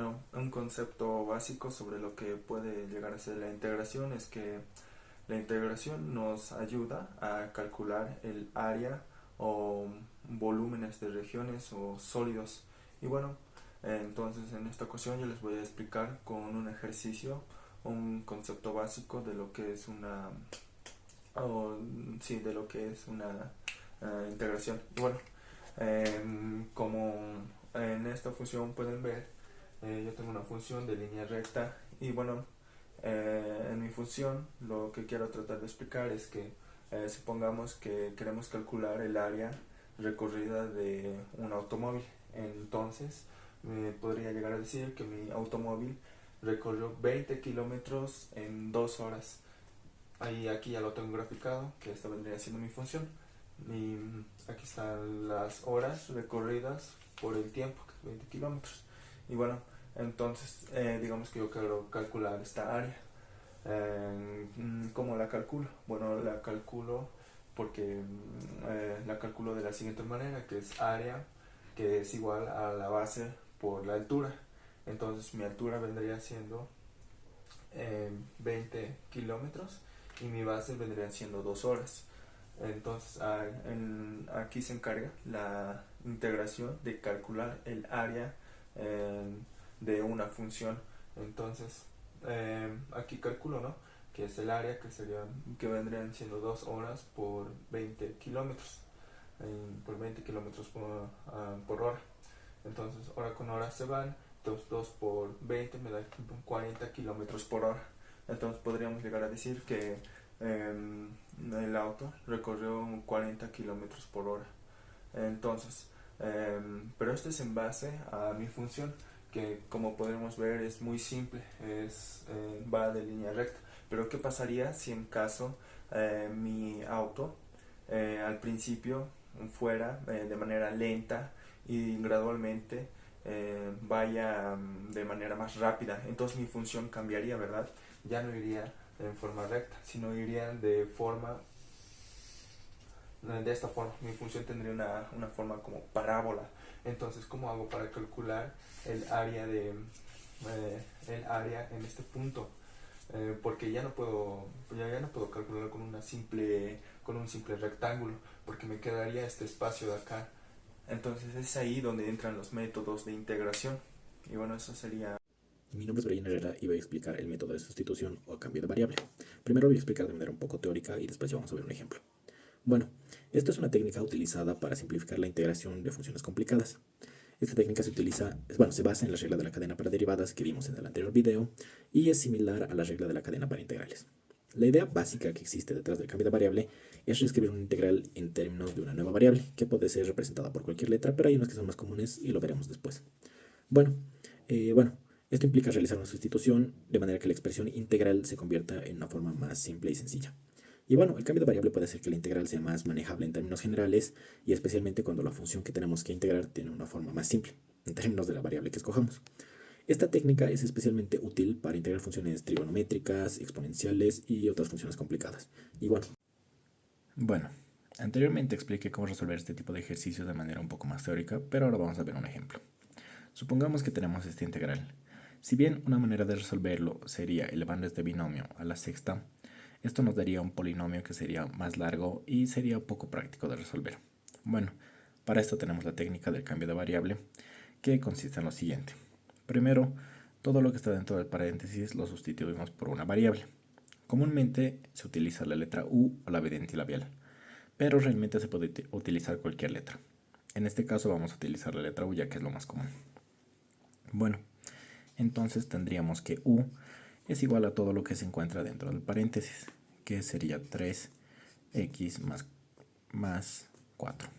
Bueno, un concepto básico sobre lo que puede llegar a ser la integración es que la integración nos ayuda a calcular el área o volúmenes de regiones o sólidos. Y bueno, entonces en esta ocasión yo les voy a explicar con un ejercicio un concepto básico de lo que es una, o, sí, de lo que es una integración. Y bueno, como en esta función pueden ver, yo tengo una función de línea recta y bueno, en mi función lo que quiero tratar de explicar es que supongamos que queremos calcular el área recorrida de un automóvil. Entonces me podría llegar a decir que mi automóvil recorrió 20 kilómetros en 2 horas. Ahí aquí ya lo tengo graficado, que esta vendría siendo mi función. Y aquí están las horas recorridas por el tiempo, que es 20 kilómetros. Y bueno, entonces digamos que yo quiero calcular esta área. ¿Cómo la calculo? Bueno, la calculo porque la calculo de la siguiente manera, que es área que es igual a la base por la altura. Entonces mi altura vendría siendo 20 kilómetros y mi base vendrían siendo 2 horas. Entonces aquí se encarga la integración de calcular el área eh, de una función. Entonces aquí calculo, ¿no? Que es el área que vendrían siendo 2 horas por 20 kilómetros. Por 20 kilómetros por hora. Entonces hora con hora se van. Entonces 2 por 20 me da 40 kilómetros por hora. Entonces podríamos llegar a decir que el auto recorrió 40 kilómetros por hora. Entonces, pero esto es en base a mi función, que como podemos ver es muy simple, va de línea recta. Pero ¿qué pasaría si en caso mi auto al principio fuera de manera lenta y gradualmente vaya de manera más rápida? Entonces mi función cambiaría, ¿verdad? Ya no iría en forma recta, sino iría de esta forma. Mi función tendría una forma como parábola. Entonces, ¿cómo hago para calcular el área en este punto? Porque ya no puedo calcularlo con un simple rectángulo, porque me quedaría este espacio de acá. Entonces es ahí donde entran los métodos de integración. Y bueno, eso sería. Mi nombre es Brian Herrera y voy a explicar el método de sustitución o cambio de variable. Primero voy a explicar de manera un poco teórica y después ya vamos a ver un ejemplo. Bueno, esto es una técnica utilizada para simplificar la integración de funciones complicadas. Esta técnica se basa en la regla de la cadena para derivadas que vimos en el anterior video y es similar a la regla de la cadena para integrales. La idea básica que existe detrás del cambio de variable es reescribir una integral en términos de una nueva variable, que puede ser representada por cualquier letra, pero hay unas que son más comunes y lo veremos después. Bueno, bueno, esto implica realizar una sustitución de manera que la expresión integral se convierta en una forma más simple y sencilla. Y bueno, el cambio de variable puede hacer que la integral sea más manejable en términos generales y especialmente cuando la función que tenemos que integrar tiene una forma más simple, en términos de la variable que escojamos. Esta técnica es especialmente útil para integrar funciones trigonométricas, exponenciales y otras funciones complicadas. Y bueno, anteriormente expliqué cómo resolver este tipo de ejercicios de manera un poco más teórica, pero ahora vamos a ver un ejemplo. Supongamos que tenemos esta integral. Si bien una manera de resolverlo sería elevando este binomio a la sexta, esto nos daría un polinomio que sería más largo y sería poco práctico de resolver. Bueno, para esto tenemos la técnica del cambio de variable, que consiste en lo siguiente. Primero, todo lo que está dentro del paréntesis lo sustituimos por una variable. Comúnmente se utiliza la letra U o la evidente y labial, pero realmente se puede utilizar cualquier letra. En este caso vamos a utilizar la letra U ya que es lo más común. Bueno, entonces tendríamos que U es igual a todo lo que se encuentra dentro del paréntesis, que sería 3x más 4.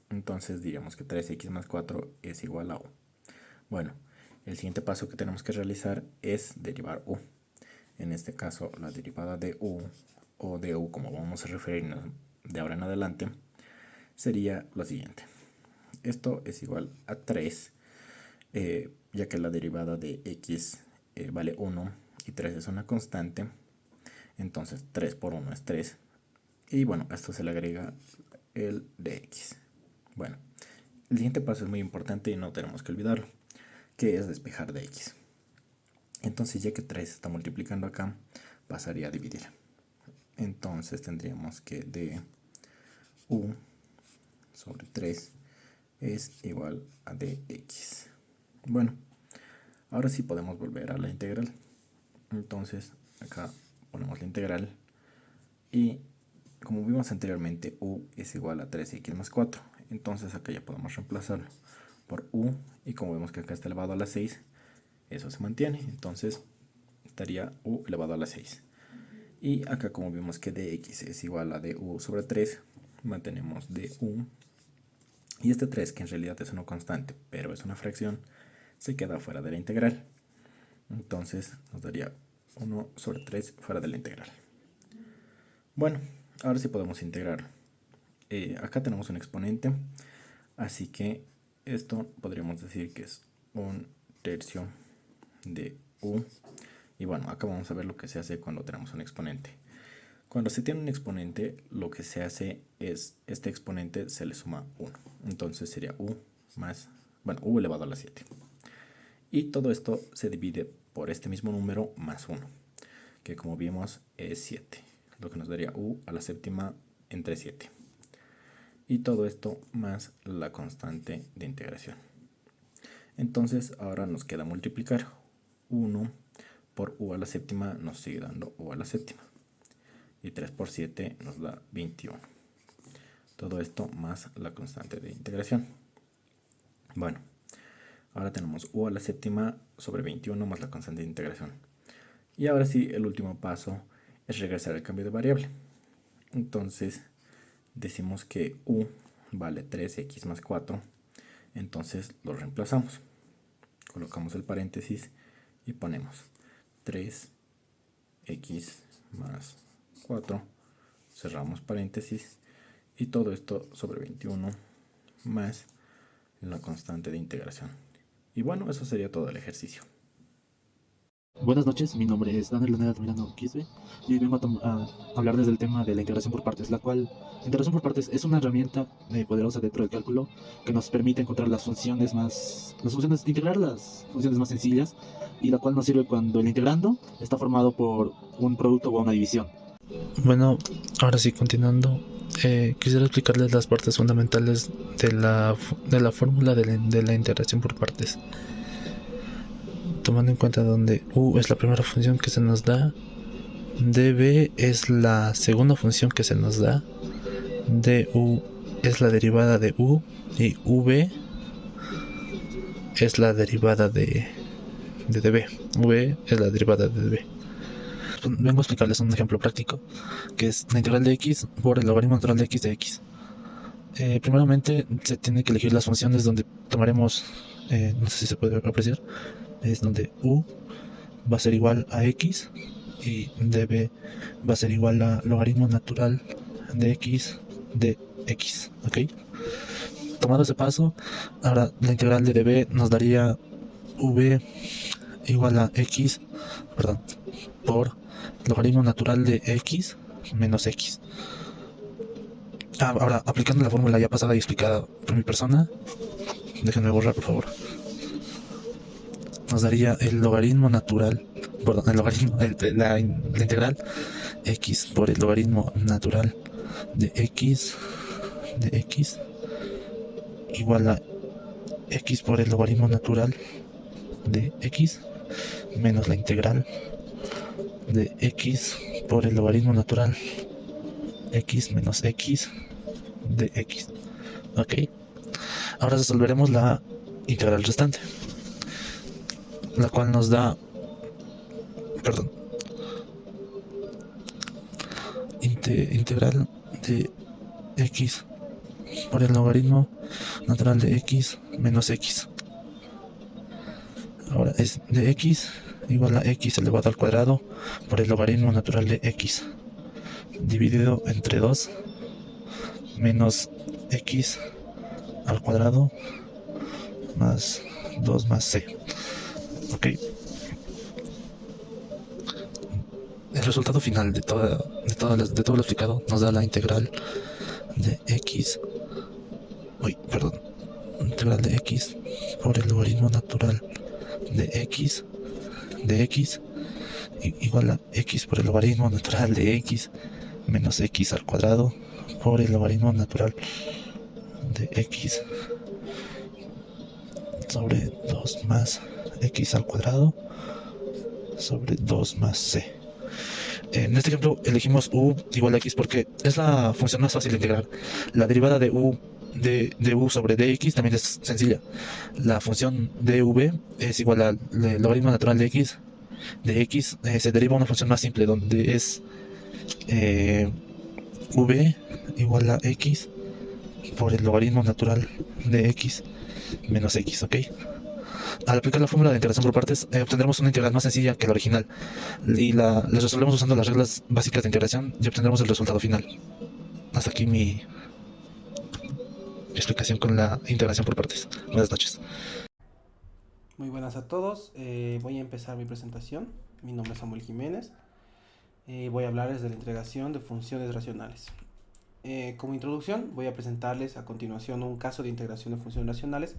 Entonces diríamos que 3x más 4 es igual a U. Bueno, el siguiente paso que tenemos que realizar es derivar U. En este caso, la derivada de U, o de U como vamos a referirnos de ahora en adelante, sería lo siguiente. Esto es igual a 3, ya que la derivada de x vale 1 y 3 es una constante. Entonces 3 por 1 es 3. Y bueno, a esto se le agrega el de x. Bueno, el siguiente paso es muy importante y no tenemos que olvidarlo, que es despejar de x. Entonces, ya que 3 está multiplicando acá, pasaría a dividir. Entonces tendríamos que du sobre 3 es igual a dx. Bueno, ahora sí podemos volver a la integral. Entonces acá ponemos la integral y como vimos anteriormente, u es igual a 3x más 4. Entonces acá ya podemos reemplazarlo por u, y como vemos que acá está elevado a la 6, eso se mantiene. Entonces estaría u elevado a la 6. Y acá como vimos que dx es igual a du sobre 3, mantenemos du. Y este 3, que en realidad es una constante, pero es una fracción, se queda fuera de la integral. Entonces nos daría 1 sobre 3 fuera de la integral. Bueno, ahora sí podemos integrarlo. Acá tenemos un exponente, así que esto podríamos decir que es 1/3 de u. Y bueno, acá vamos a ver lo que se hace cuando tenemos un exponente. Cuando se tiene un exponente, lo que se hace es, este exponente se le suma 1. Entonces sería u más, bueno, u elevado a la 7. Y todo esto se divide por este mismo número más 1, que como vimos es 7, lo que nos daría u a la séptima entre 7. Y todo esto más la constante de integración. Entonces ahora nos queda multiplicar. 1 por u a la séptima nos sigue dando u a la séptima. Y 3 por 7 nos da 21. Todo esto más la constante de integración. Bueno, ahora tenemos u a la séptima sobre 21 más la constante de integración. Y ahora sí, el último paso es regresar al cambio de variable. Entonces decimos que u vale 3x más 4. Entonces lo reemplazamos. Colocamos el paréntesis y ponemos 3x más 4, cerramos paréntesis, y todo esto sobre 21 más la constante de integración. Y bueno, eso sería todo el ejercicio. Buenas noches, mi nombre es Daniel Leonel Altamirano Quispe y hoy vengo a hablarles del tema de la integración por partes, la cual la integración por partes es una herramienta poderosa dentro del cálculo que nos permite encontrar integrar las funciones más sencillas, y la cual nos sirve cuando el integrando está formado por un producto o una división. Bueno, ahora sí, continuando, quisiera explicarles las partes fundamentales de la fórmula de la integración por partes. Tomando en cuenta donde u es la primera función que se nos da, db es la segunda función que se nos da, du es la derivada de u y v es la derivada de db. V es la derivada de db. Vengo a explicarles un ejemplo práctico, que es la integral de x por el logaritmo natural de x de x. Primeramente se tiene que elegir las funciones donde tomaremos, no sé si se puede apreciar, es donde u va a ser igual a x y db va a ser igual a logaritmo natural de x de x, ¿ok? Tomado ese paso, ahora la integral de db nos daría v igual a x, por logaritmo natural de x menos x. Ahora, aplicando la fórmula ya pasada y explicada por mi persona, déjenme borrar por favor, nos daría el logaritmo natural, la integral x por el logaritmo natural de x igual a x por el logaritmo natural de x menos la integral de x por el logaritmo natural x menos x de x. Ok, ahora resolveremos la integral restante, la cual nos da, integral de x por el logaritmo natural de x menos x. Ahora es de x igual a x elevado al cuadrado por el logaritmo natural de x dividido entre 2 menos x al cuadrado más 2 más c. Ok. El resultado final de todo lo explicado nos da la integral de x, integral de x por el logaritmo natural de x igual a x por el logaritmo natural de x menos x al cuadrado por el logaritmo natural de x sobre 2 más x al cuadrado sobre 2 más c. En este ejemplo elegimos u igual a x porque es la función más fácil de integrar. La derivada de u de u sobre dx también es sencilla. La función dv es igual al logaritmo natural de x. De x se deriva una función más simple donde es v igual a x por el logaritmo natural de x menos x, ¿ok? Al aplicar la fórmula de integración por partes, obtendremos una integral más sencilla que la original y la resolvemos usando las reglas básicas de integración y obtendremos el resultado final. Hasta aquí mi explicación con la integración por partes. Buenas noches. Muy buenas a todos. Voy a empezar mi presentación. Mi nombre es Samuel Jiménez. Voy a hablarles de la integración de funciones racionales. Como introducción, voy a presentarles a continuación un caso de integración de funciones racionales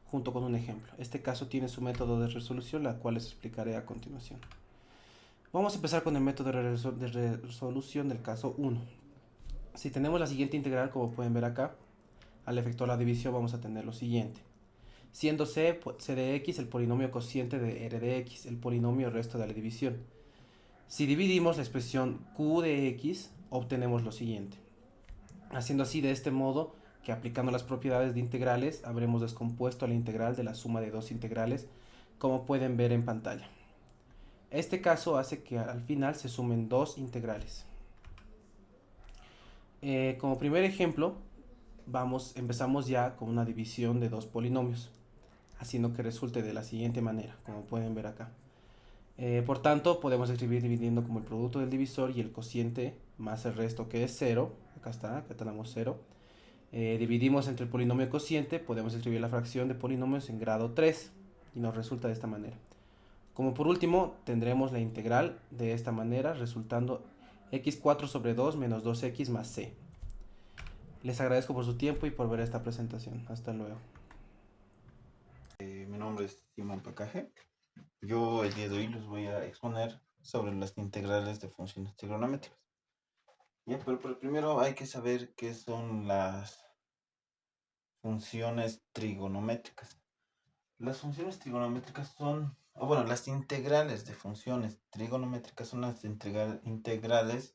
junto con un ejemplo. Este caso tiene su método de resolución, la cual les explicaré a continuación. Vamos a empezar con el método de resolución del caso 1. Si tenemos la siguiente integral, como pueden ver acá, al efectuar la división vamos a tener lo siguiente. Siendo c de x el polinomio cociente de r de x, el polinomio resto de la división. Si dividimos la expresión q de x, obtenemos lo siguiente. Haciendo así de este modo, que aplicando las propiedades de integrales, habremos descompuesto la integral de la suma de dos integrales, como pueden ver en pantalla. Este caso hace que al final se sumen dos integrales. Como primer ejemplo, empezamos ya con una división de dos polinomios, haciendo que resulte de la siguiente manera, como pueden ver acá. Por tanto, podemos escribir dividiendo como el producto del divisor y el cociente más el resto que es 0. Acá está, acá tenemos 0. Dividimos entre el polinomio cociente, podemos escribir la fracción de polinomios en grado 3 y nos resulta de esta manera. Como por último, tendremos la integral de esta manera, resultando x4 sobre 2 menos 2x más c. Les agradezco por su tiempo y por ver esta presentación. Hasta luego. Mi nombre es Simón Pacaje. Yo el día de hoy les voy a exponer sobre las integrales de funciones trigonométricas. Ya, pero primero hay que saber qué son las funciones trigonométricas. Las funciones trigonométricas son, las integrales de funciones trigonométricas son las integrales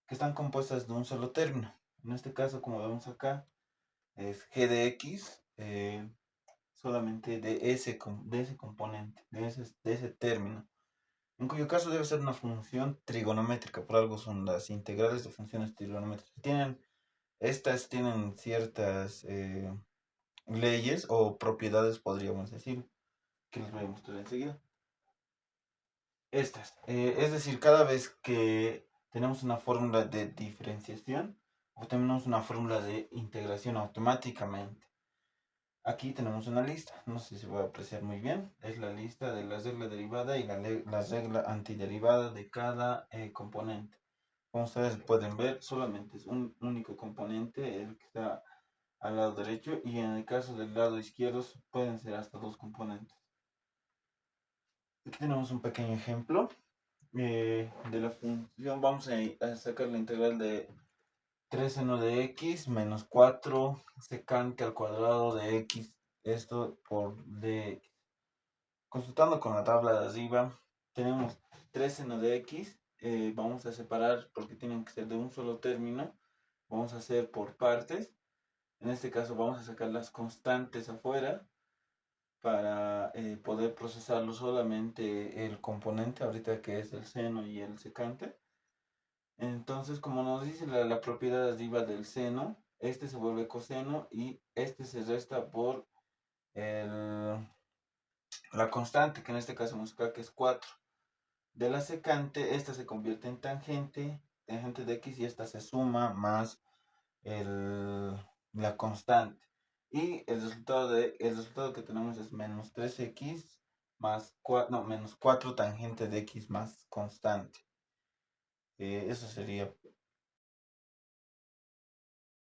que están compuestas de un solo término. En este caso, como vemos acá, es g de x, solamente de ese componente, de ese término, en cuyo caso debe ser una función trigonométrica. Por algo son las integrales de funciones trigonométricas. Estas tienen ciertas leyes o propiedades, podríamos decir, que les voy a mostrar enseguida. Es decir, cada vez que tenemos una fórmula de diferenciación, obtenemos una fórmula de integración automáticamente. Aquí tenemos una lista, no sé si se va a apreciar muy bien, es la lista de la regla derivada y la regla antiderivada de cada componente. Como ustedes pueden ver, solamente es un único componente, el que está al lado derecho, y en el caso del lado izquierdo pueden ser hasta dos componentes. Aquí tenemos un pequeño ejemplo de la función. Vamos a sacar la integral de 3 seno de x menos 4 secante al cuadrado de x, esto por dx. Consultando con la tabla de arriba, tenemos 3 seno de x, vamos a separar porque tienen que ser de un solo término, vamos a hacer por partes. En este caso vamos a sacar las constantes afuera para poder procesarlo solamente el componente, ahorita que es el seno y el secante. Entonces, como nos dice la propiedad arriba del seno, este se vuelve coseno y este se resta por la constante, que en este caso vamos a que es 4. De la secante, esta se convierte en tangente de x, y esta se suma más la constante. Y el resultado que tenemos es menos 3x más 4, menos 4 tangente de x más constante. Eso sería